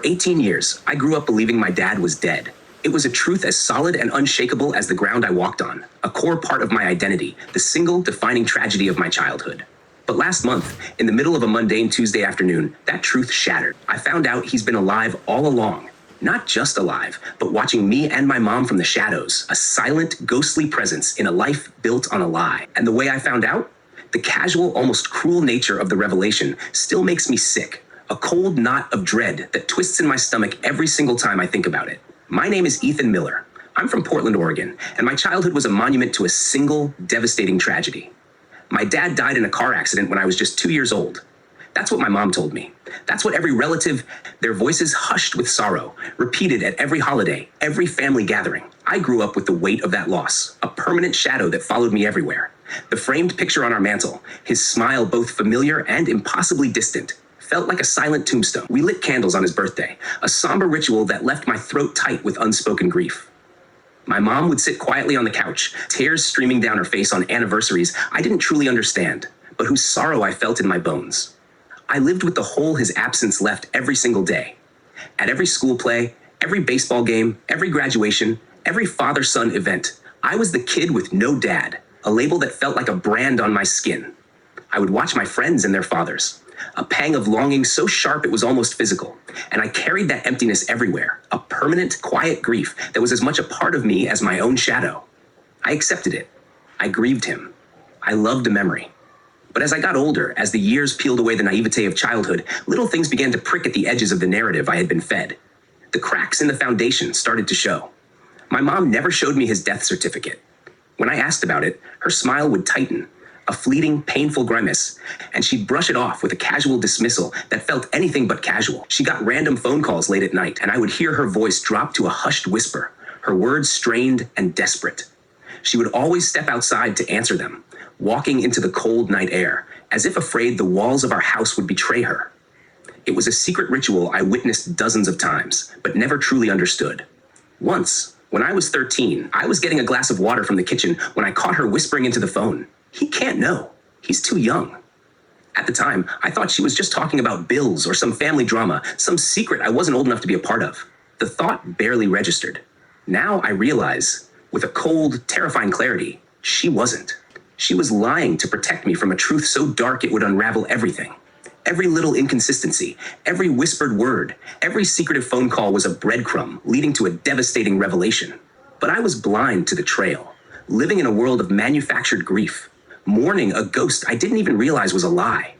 For 18 years, I grew up believing my dad was dead. It was a truth as solid and unshakable as the ground I walked on, a core part of my identity, the single defining tragedy of my childhood. But last month, in the middle of a mundane Tuesday afternoon, that truth shattered. I found out he's been alive all along. Not just alive, but watching me and my mom from the shadows, a silent, ghostly presence in a life built on a lie. And the way I found out? The casual, almost cruel nature of the revelation still makes me sick, a cold knot of dread that twists in my stomach every single time I think about it. My name is Ethan Miller. I'm from Portland, Oregon, and my childhood was a monument to a single, devastating tragedy. My dad died in a car accident when I was just 2 years old. That's what my mom told me. That's what every relative, their voices hushed with sorrow, repeated at every holiday, every family gathering. I grew up with the weight of that loss, a permanent shadow that followed me everywhere. The framed picture on our mantle, his smile both familiar and impossibly distant, felt like a silent tombstone. We lit candles on his birthday, a somber ritual that left my throat tight with unspoken grief. My mom would sit quietly on the couch, tears streaming down her face on anniversaries I didn't truly understand, but whose sorrow I felt in my bones. I lived with the hole his absence left every single day. At every school play, every baseball game, every graduation, every father-son event, I was the kid with no dad, a label that felt like a brand on my skin. I would watch my friends and their fathers, a pang of longing so sharp it was almost physical, and I carried that emptiness everywhere, a permanent, quiet grief that was as much a part of me as my own shadow. I accepted it. I grieved him. I loved the memory. But as I got older, as the years peeled away the naivete of childhood, little things began to prick at the edges of the narrative I had been fed. The cracks in the foundation started to show. My mom never showed me his death certificate. When I asked about it, her smile would tighten, a fleeting, painful grimace, and she'd brush it off with a casual dismissal that felt anything but casual. She got random phone calls late at night, and I would hear her voice drop to a hushed whisper, her words strained and desperate. She would always step outside to answer them, walking into the cold night air, as if afraid the walls of our house would betray her. It was a secret ritual I witnessed dozens of times, but never truly understood. Once, when I was 13, I was getting a glass of water from the kitchen when I caught her whispering into the phone. He can't know. He's too young. At the time, I thought she was just talking about bills or some family drama, some secret I wasn't old enough to be a part of. The thought barely registered. Now I realize, with a cold, terrifying clarity, she wasn't. She was lying to protect me from a truth so dark it would unravel everything. Every little inconsistency, every whispered word, every secretive phone call was a breadcrumb leading to a devastating revelation. But I was blind to the trail, living in a world of manufactured grief, mourning a ghost I didn't even realize was a lie.